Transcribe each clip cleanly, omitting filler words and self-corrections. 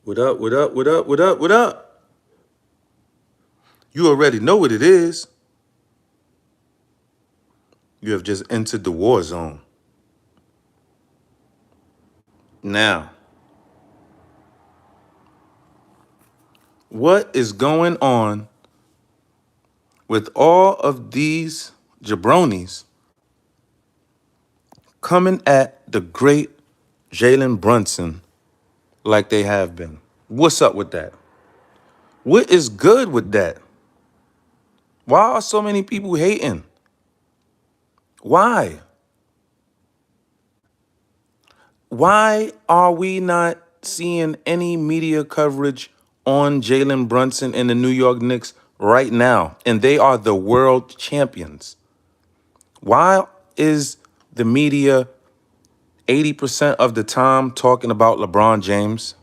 What up, what up, what up, what up, what up? You already know what it is. You have just entered the war zone. Now, what is going on with all of these jabronis coming at the great Jalen Brunson like they have been? What's up with that? What is good with that? Why are so many people hating? Why? Why are we not seeing any media coverage on Jalen Brunson and the New York Knicks right now? And they are the world champions. Why is the media 80% of the time talking about LeBron James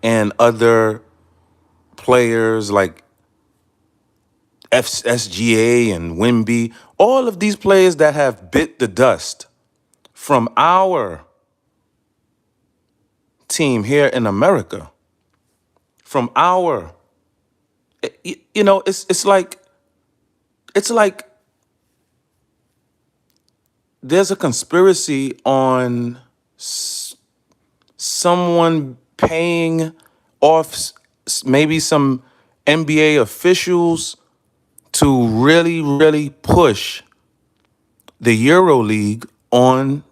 and other players like SGA and Wimby? All of these players that have bit the dust from our team here in America, from our it's like there's a conspiracy on someone paying off maybe some NBA officials to really, really push the Euro League on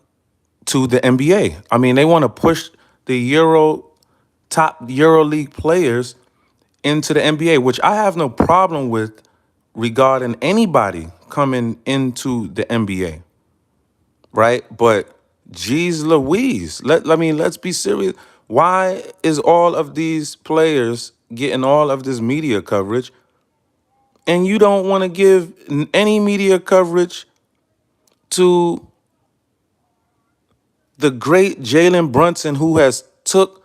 to the NBA. I mean, they want to push the top Euro League players into the NBA, which I have no problem with regarding anybody coming into the NBA, right? But geez Louise, let's be serious. Why is all of these players getting all of this media coverage and you don't want to give any media coverage to the great Jalen Brunson, who has took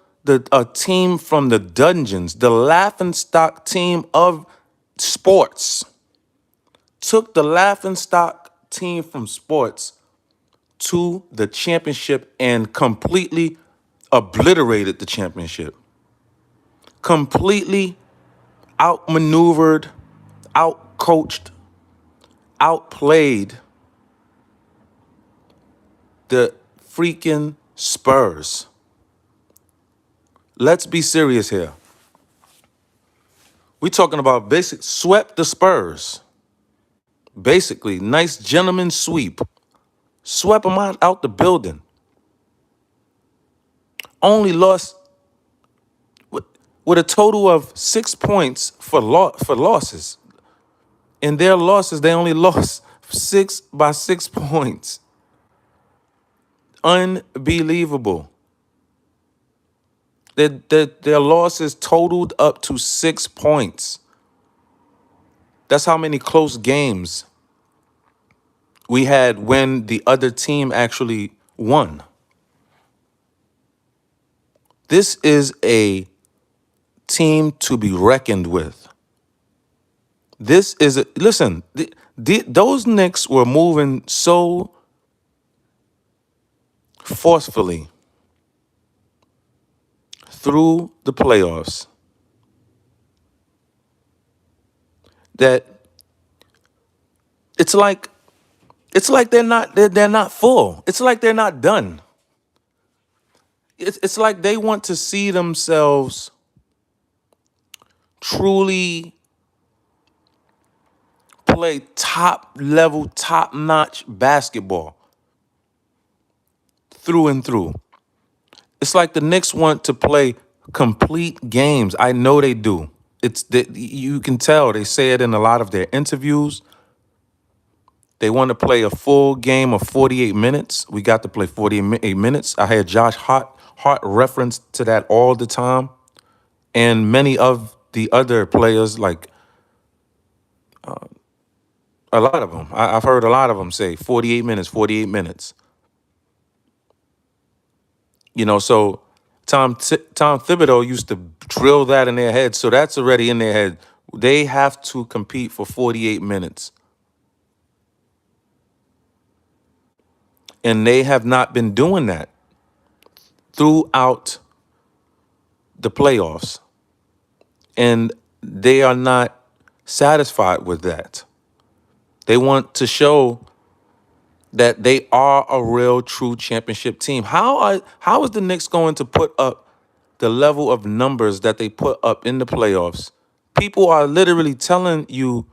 a team from the dungeons, the laughingstock team of sports, took the laughingstock team from sports to the championship and completely obliterated the championship. Completely outmaneuvered, outcoached, outplayed the freaking Spurs. Let's be serious here. We're talking about swept the Spurs. Basically, nice gentleman sweep. Swept them out the building. Only lost with a total of 6 points for losses. In their losses, they only lost 6 points. Unbelievable. Their losses totaled up to 6 points. That's how many close games we had when the other team actually won. This is a team to be reckoned with. Listen, those Knicks were moving so forcefully through the playoffs that it's like they're not full. It's like they're not done. It's like they want to see themselves truly play top level, top notch basketball through and through. It's like the Knicks want to play complete games. I know they do. You can tell. They say it in a lot of their interviews. They want to play a full game of 48 minutes. We got to play 48 minutes. I had Josh Hart reference to that all the time. And many of the other players, like a lot of them, I've heard a lot of them say 48 minutes, 48 minutes. So Tom Thibodeau used to drill that in their head. So that's already in their head. They have to compete for 48 minutes. And they have not been doing that throughout the playoffs. And they are not satisfied with that. They want to show that they are a real, true championship team. How is the Knicks going to put up the level of numbers that they put up in the playoffs? People are literally telling you,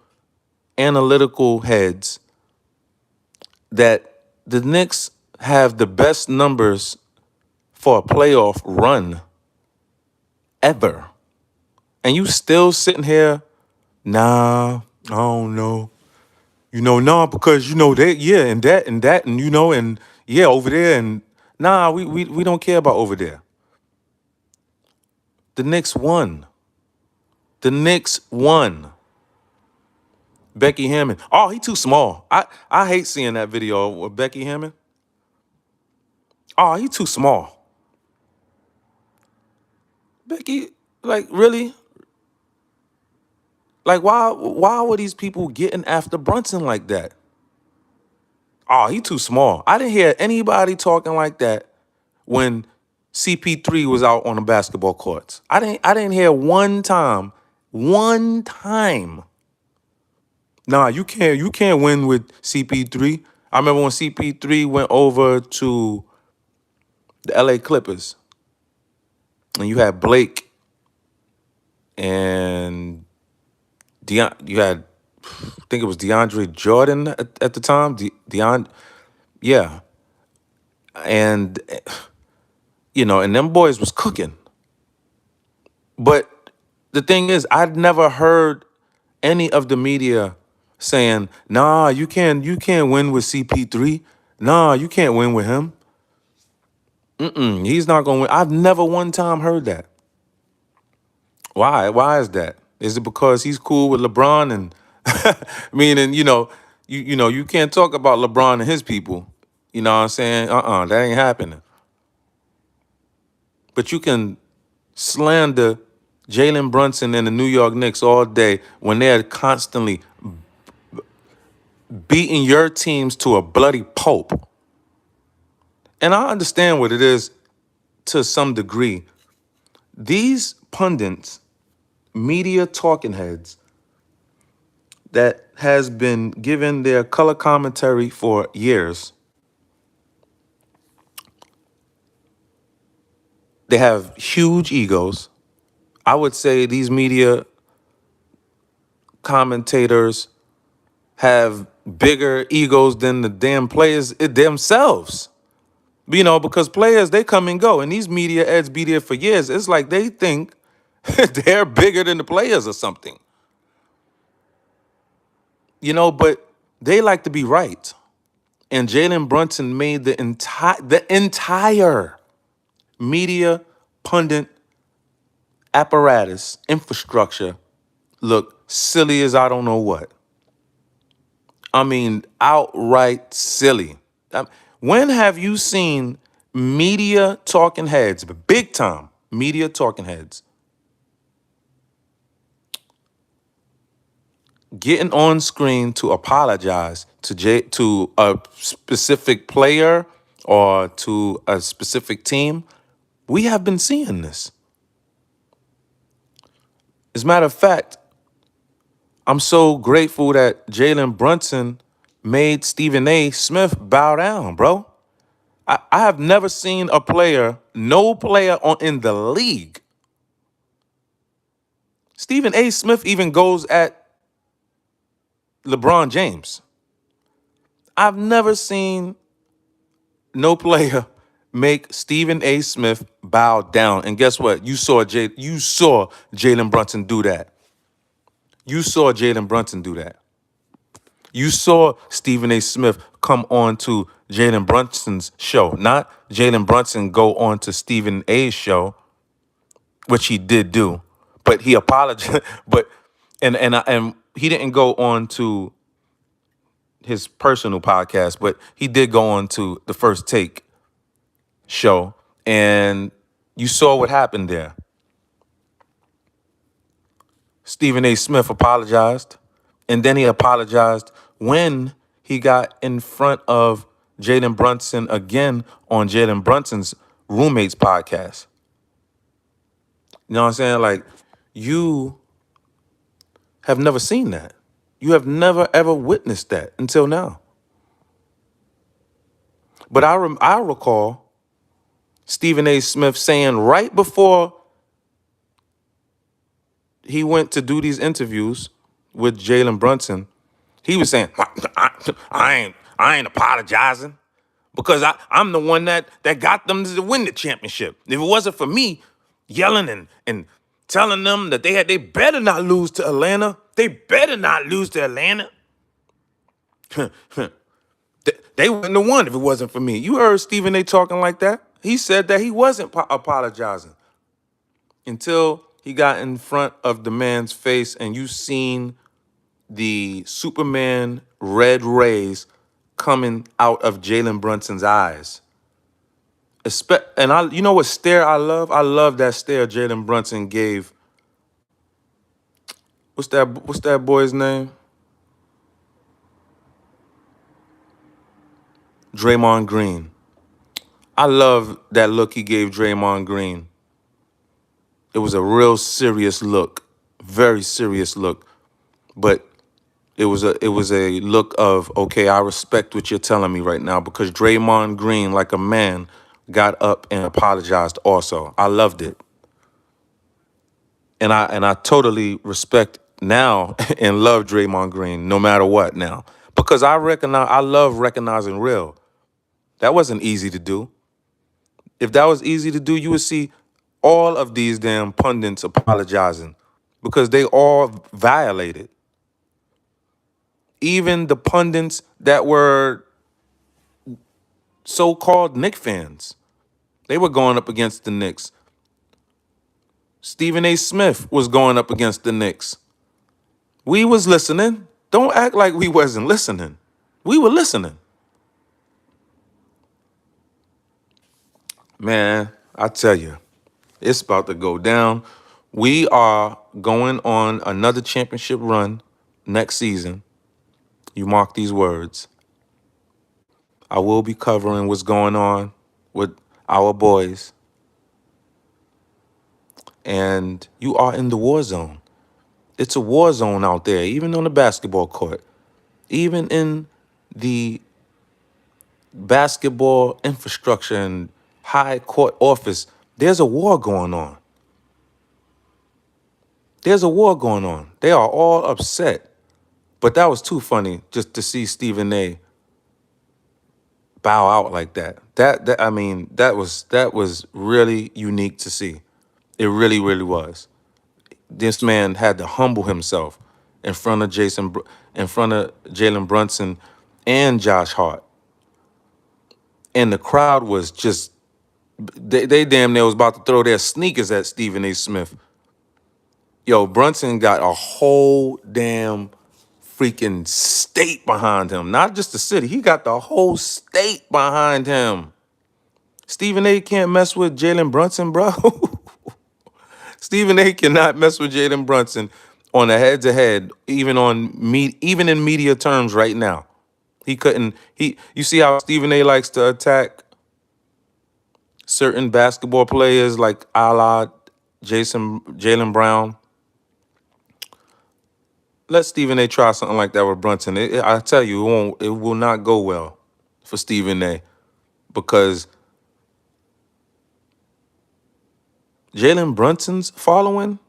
analytical heads, that the Knicks have the best numbers for a playoff run ever. And you still sitting here, nah, I don't know. Nah, because they, yeah, and that and that, and and yeah, over there, and nah, we don't care about over there. The Knicks won. The Knicks won. Becky Hammond. Oh, he too small. I hate seeing that video of Becky Hammond. Oh, he too small. Becky, like, really? Like, why were these people getting after Brunson like that? Oh, he too small. I didn't hear anybody talking like that when CP3 was out on the basketball courts. I didn't hear one time. Nah, you can't win with CP3. I remember when CP3 went over to the LA Clippers, and you had Blake and you had, I think it was DeAndre Jordan at the time. Yeah. And and them boys was cooking. But the thing is, I'd never heard any of the media saying, nah, you can't win with CP3. Nah, you can't win with him. He's not gonna win. I've never one time heard that. Why? Why is that? Is it because he's cool with LeBron and meaning, you can't talk about LeBron and his people. You know what I'm saying? That ain't happening. But you can slander Jalen Brunson and the New York Knicks all day when they're constantly beating your teams to a bloody pulp. And I understand what it is to some degree. These pundits, media talking heads that has been given their color commentary for years, they have huge egos. I would say these media commentators have bigger egos than the damn players themselves. Because players, they come and go, and these media heads be there for years. It's like they think they're bigger than the players or something. But they like to be right. And Jalen Brunson made the entire media pundit apparatus infrastructure look silly as I don't know what. I mean, outright silly. When have you seen media talking heads, big time media talking heads, getting on screen to apologize to a specific player or to a specific team? We have been seeing this. As a matter of fact, I'm so grateful that Jalen Brunson made Stephen A. Smith bow down, bro. I have never seen no player in the league. Stephen A. Smith even goes at LeBron James. I've never seen no player make Stephen A. Smith bow down. And guess what? You saw Jalen Brunson do that. You saw Jalen Brunson do that. You saw Stephen A. Smith come on to Jalen Brunson's show, not Jalen Brunson go on to Stephen A.'s show, which he did do, but he apologized. But and he didn't go on to his personal podcast, but he did go on to the First Take show, and you saw what happened there. Stephen A. Smith apologized, and then he apologized when he got in front of Jalen Brunson again on Jalen Brunson's Roommates podcast. You know what I'm saying? Like, you have never seen that. You have never ever witnessed that until now. But I recall Stephen A. Smith saying right before he went to do these interviews with Jalen Brunson, he was saying, I ain't apologizing because I'm the one that got them to win the championship. If it wasn't for me yelling and telling them that they better not lose to Atlanta, they better not lose to Atlanta. They wouldn't have won if it wasn't for me. You heard Stephen A. talking like that? He said that he wasn't apologizing until he got in front of the man's face and you seen the Superman red rays coming out of Jalen Brunson's eyes. And you know what stare I love? I love that stare Jalen Brunson gave. What's that boy's name? Draymond Green. I love that look he gave Draymond Green. It was a real serious look, very serious look. But it was a look of, okay, I respect what you're telling me right now, because Draymond Green, like a man, got up and apologized also. I loved it. And I totally respect now and love Draymond Green no matter what now. Because I love recognizing real. That wasn't easy to do. If that was easy to do, you would see all of these damn pundits apologizing because they all violated. Even the pundits that were so-called Knicks fans, they were going up against the Knicks. Stephen A. Smith was going up against the Knicks. We was listening. Don't act like we wasn't listening. We were listening. Man, I tell you, it's about to go down. We are going on another championship run next season. You mark these words. I will be covering what's going on with our boys. And you are in the war zone. It's a war zone out there, even on the basketball court. Even in the basketball infrastructure and high court office, there's a war going on. There's a war going on. They are all upset. But that was too funny just to see Stephen A. bow out like that. That was really unique to see. It really, really was. This man had to humble himself in front of Jalen Brunson and Josh Hart. And the crowd was just, they damn near was about to throw their sneakers at Stephen A. Smith. Yo, Brunson got a whole damn freaking state behind him. Not just the city. He got the whole state behind him. Stephen A. can't mess with Jalen Brunson, bro. Stephen A. cannot mess with Jalen Brunson on a head-to-head, even in media terms right now. He couldn't. You see how Stephen A. likes to attack certain basketball players like a la Jaylen Brown. Let Stephen A. try something like that with Brunson. I tell you, it will not go well for Stephen A. because Jalen Brunson's following,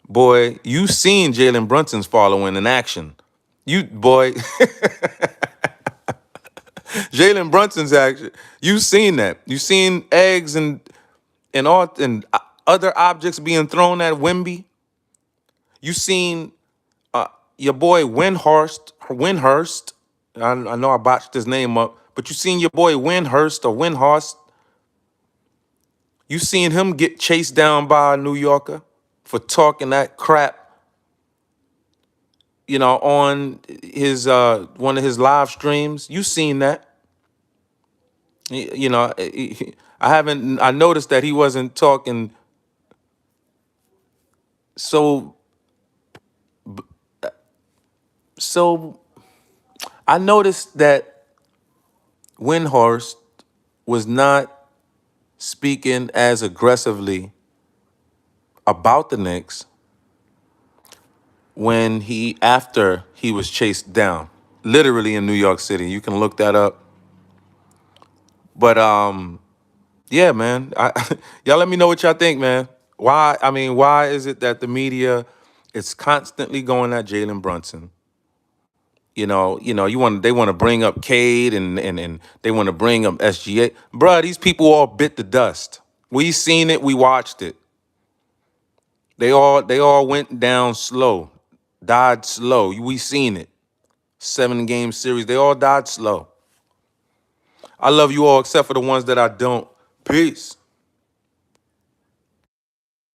boy, you seen Jalen Brunson's following in action. Jalen Brunson's action. You seen that. You seen eggs and other objects being thrown at Wemby. You seen your boy Windhurst. I know I botched his name up, but you seen your boy Windhurst. You seen him get chased down by a New Yorker for talking that crap, on his one of his live streams. You seen that. I noticed that he wasn't talking so I noticed that Windhorst was not speaking as aggressively about the Knicks after he was chased down, literally in New York City. You can look that up. But yeah, man. Y'all let me know what y'all think, man. Why is it that the media is constantly going at Jalen Brunson? They want to bring up Cade and they want to bring up SGA. Bruh, these people all bit the dust. We seen it, we watched it. They all went down slow, died slow. We seen it. 7-game series, they all died slow. I love you all except for the ones that I don't. Peace.